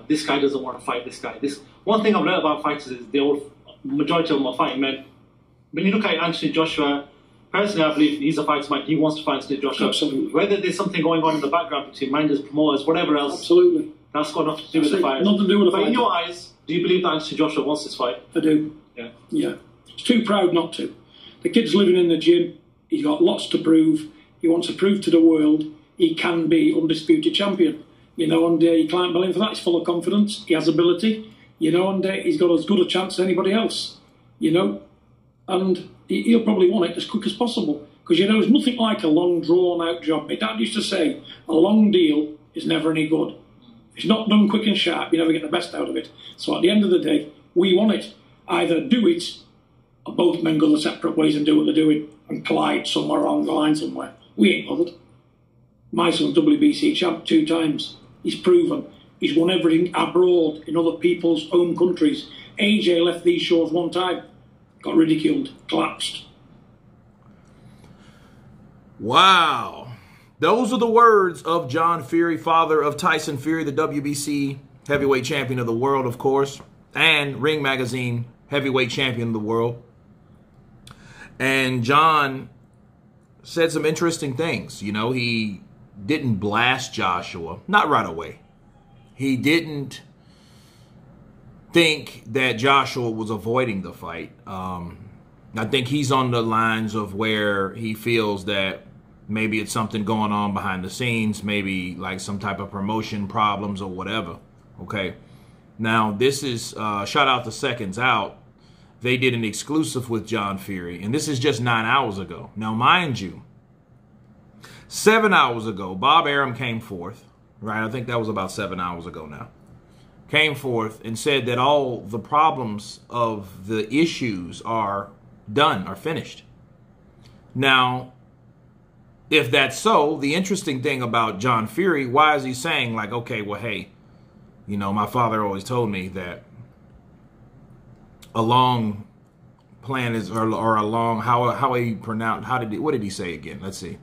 this guy doesn't want to fight this guy. This one thing I've learned about fighters is majority of them are fighting men. When you look at Anthony Joshua, personally, I believe he's a fighter man. He wants to fight Anthony Joshua. Absolutely. Whether there's something going on in the background between managers, promoters, whatever else. Absolutely. That's got nothing to do with the fight. Nothing to do with the fight. But in your eyes, do you believe that Anthony Joshua wants this fight? I do. Yeah. Yeah. He's too proud not to. The kid's living in the gym. He's got lots to prove. He wants to prove to the world he can be undisputed champion. You know, and he can't believe for that. He's full of confidence. He has ability. You know, and he's got as good a chance as anybody else. You know, and he'll probably want it as quick as possible. Because, you know, there's nothing like a long, drawn-out job. My dad used to say, a long deal is never any good. If it's not done quick and sharp, you never get the best out of it. So at the end of the day, we want it. Either do it, or both men go their separate ways and do what they're doing, and collide somewhere along the line somewhere. We ain't bothered. My son's WBC champ 2 times. He's proven. He's won everything abroad in other people's home countries. AJ left these shores 1 time. Got ridiculed. Collapsed. Wow. Those are the words of John Fury, father of Tyson Fury, the WBC heavyweight champion of the world, of course, and Ring Magazine heavyweight champion of the world. And John said some interesting things. You know, he didn't blast Joshua, not right away. He didn't think that Joshua was avoiding the fight. I think he's on the lines of where he feels that maybe it's something going on behind the scenes, maybe like some type of promotion problems or whatever. Okay. Now, this is, shout out to Seconds Out. They did an exclusive with John Fury, and this is just 9 hours ago. Now, mind you, 7 hours ago, Bob Arum came forth, right? I think that was about 7 hours ago now. Came forth and said that all the problems of the issues are done, are finished. Now, if that's so, the interesting thing about John Fury, why is he saying like, okay, well, hey, you know, my father always told me that a long plan is, or a long, how he pronounced, what did he say again? Let's see.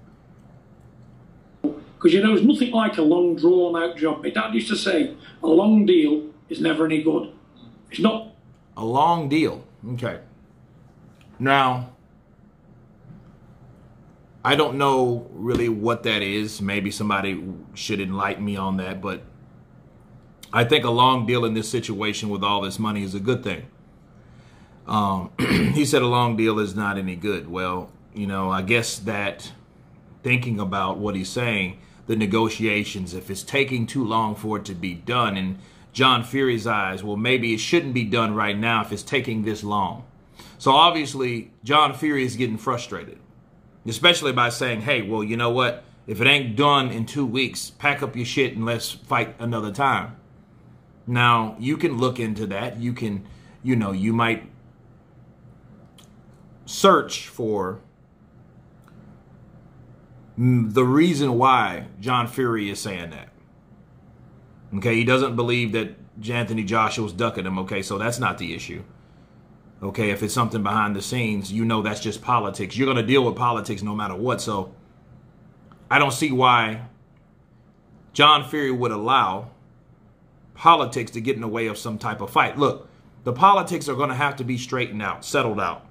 Because, you know, there's nothing like a long, drawn-out job. My dad used to say, a long deal is never any good. It's not. A long deal. Okay. Now, I don't know really what that is. Maybe somebody should enlighten me on that. But I think a long deal in this situation with all this money is a good thing. He said a long deal is not any good. Well, you know, I guess that thinking about what he's saying, the negotiations, if it's taking too long for it to be done, in John Fury's eyes, well, maybe it shouldn't be done right now if it's taking this long. So obviously, John Fury is getting frustrated, especially by saying, hey, well, you know what? If it ain't done in 2 weeks, pack up your shit and let's fight another time. Now, you can look into that. You can, you know, you might search for the reason why John Fury is saying that. Okay, he doesn't believe that Anthony Joshua's ducking him. Okay, so that's not the issue. Okay, if it's something behind the scenes, you know that's just politics. You're going to deal with politics no matter what. So I don't see why John Fury would allow politics to get in the way of some type of fight. Look, the politics are going to have to be straightened out, settled out,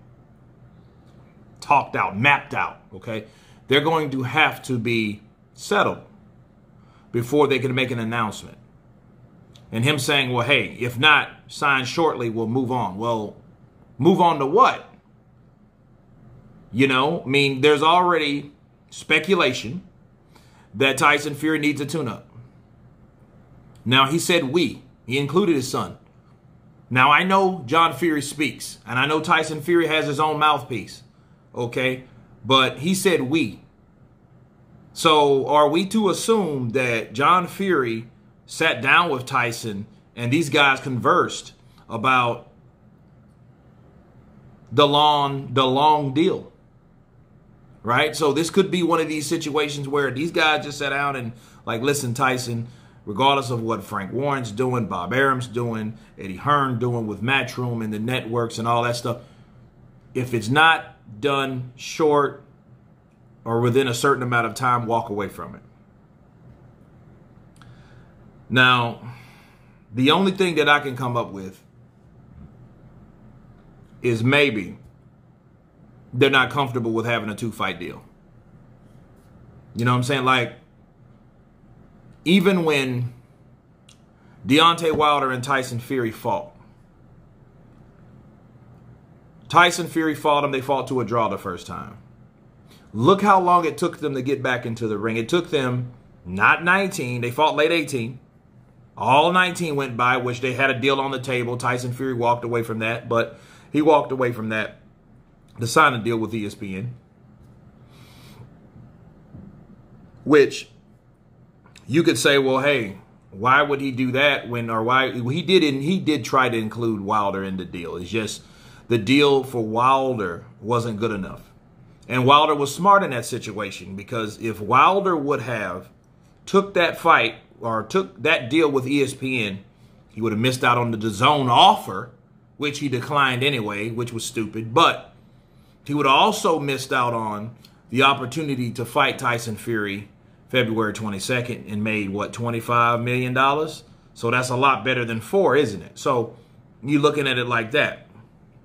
talked out, mapped out, okay? They're going to have to be settled before they can make an announcement. And him saying, well, hey, if not, sign shortly, we'll move on. Well, move on to what? You know, I mean, there's already speculation that Tyson Fury needs a tune-up. Now, he said we. He included his son. Now, I know John Fury speaks, and I know Tyson Fury has his own mouthpiece, okay? But he said we. So are we to assume that John Fury sat down with Tyson and these guys conversed about the long deal, right? So this could be one of these situations where these guys just sat down and like, listen, Tyson, regardless of what Frank Warren's doing, Bob Arum's doing, Eddie Hearn doing with Matchroom and the networks and all that stuff, if it's not done short or within a certain amount of time, walk away from it. Now, The only thing that I can come up with is maybe they're not comfortable with having a 2-fight deal. You know what I'm saying? Like, even when Deontay Wilder and Tyson Fury fought, Tyson Fury fought him. They fought to a draw the first time. Look how long it took them to get back into the ring. It took them not 19. They fought late 18. All 19 went by, which they had a deal on the table. Tyson Fury walked away from that, but he walked away from that to sign a deal with ESPN, which you could say, well, hey, why would he do that when, or why he did try to include Wilder in the deal. It's just the deal for Wilder wasn't good enough. And Wilder was smart in that situation, because if Wilder would have took that fight or took that deal with ESPN, he would have missed out on the DAZN offer, which he declined anyway, which was stupid. But he would have also missed out on the opportunity to fight Tyson Fury February 22nd and made, what, $25 million? So that's a lot better than 4, isn't it? So you're looking at it like that.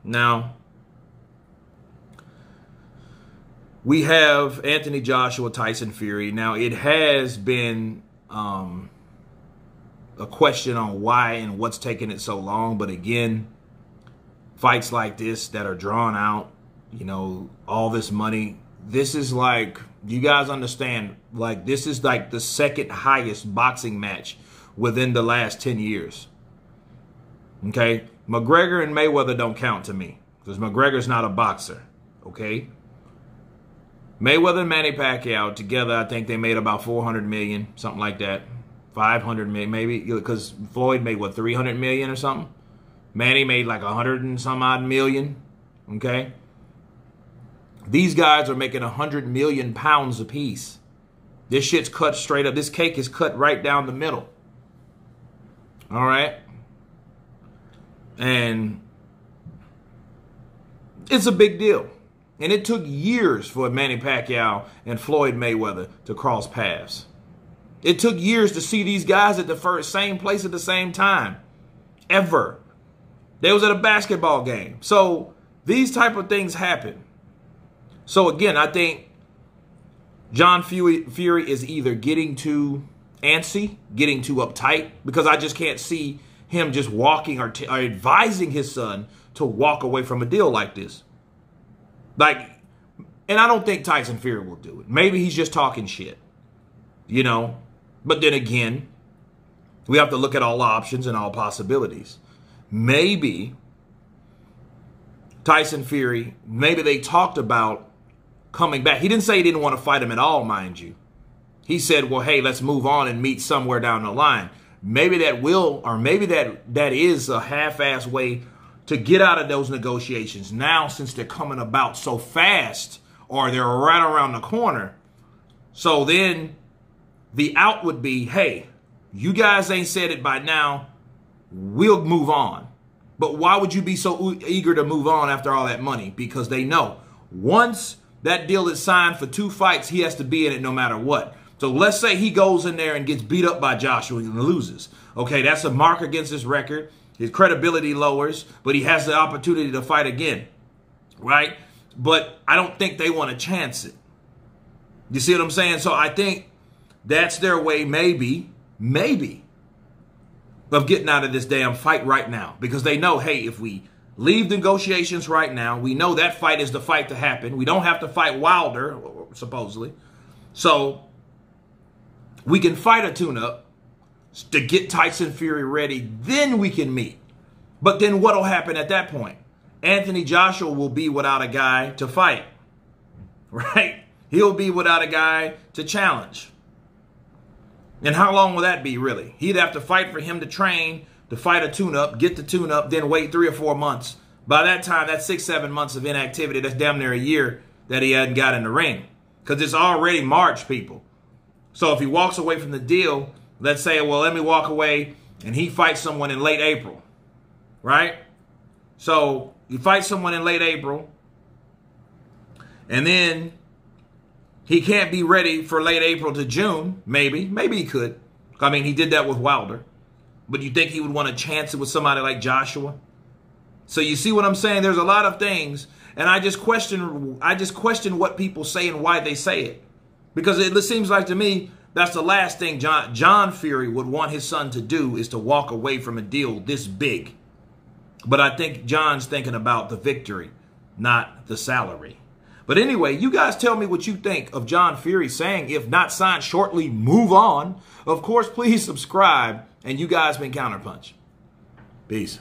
Now, we have Anthony Joshua, Tyson Fury. Now, it has been a question on why and what's taking it so long. But again, fights like this that are drawn out, you know, all this money, this is like, you guys understand, like, this is like the second highest boxing match within the last 10 years. Okay? McGregor and Mayweather don't count to me, because McGregor's not a boxer. Okay? Mayweather and Manny Pacquiao together, I think they made about 400 million, something like that. 500 million, maybe, because Floyd made, what, 300 million or something? Manny made like 100 and some odd million. Okay? These guys are making 100 million pounds apiece. This shit's cut straight up. This cake is cut right down the middle. All right? And it's a big deal. And it took years for Manny Pacquiao and Floyd Mayweather to cross paths. It took years to see these guys at the same place at the same time. Ever. They was at a basketball game. So these type of things happen. So again, I think John Fury is either getting too antsy, getting too uptight, because I just can't see him just walking or advising his son to walk away from a deal like this. Like, and I don't think Tyson Fury will do it. Maybe he's just talking shit, you know. But then again, we have to look at all options and all possibilities. Maybe Tyson Fury, maybe they talked about coming back. He didn't say he didn't want to fight him at all, mind you. He said, well, hey, let's move on and meet somewhere down the line. Maybe that will, or maybe that is a half-ass way to get out of those negotiations now, since they're coming about so fast, or they're right around the corner. So then the out would be, hey, you guys ain't said it by now, we'll move on. But why would you be so eager to move on after all that money? Because they know once that deal is signed for 2 fights, he has to be in it no matter what. So let's say he goes in there and gets beat up by Joshua and loses. Okay, that's a mark against his record. His credibility lowers, but he has the opportunity to fight again, right? But I don't think they want to chance it. You see what I'm saying? So I think that's their way, maybe, of getting out of this damn fight right now. Because they know, hey, if we leave negotiations right now, we know that fight is the fight to happen. We don't have to fight Wilder, supposedly. So we can fight a tune-up to get Tyson Fury ready, then we can meet. But then what'll happen at that point? Anthony Joshua will be without a guy to fight, right? He'll be without a guy to challenge. And how long will that be, really? He'd have to fight for him to train, to fight a tune-up, get the tune-up, then wait 3 or 4 months. By that time, that's 6-7 months of inactivity. That's damn near a year that he hadn't got in the ring. Because it's already March, people. So if he walks away from the deal, let's say, well, let me walk away, and he fights someone in late April, right? So he fights someone in late April, and then he can't be ready for late April to June, maybe. Maybe he could. I mean, he did that with Wilder. But you think he would want to chance it with somebody like Joshua? So you see what I'm saying? There's a lot of things, and I just question what people say and why they say it. Because it seems like to me, that's the last thing John Fury would want his son to do, is to walk away from a deal this big. But I think John's thinking about the victory, not the salary. But anyway, you guys tell me what you think of John Fury saying, if not signed shortly, move on. Of course, please subscribe. And you guys been Counterpunch. Peace.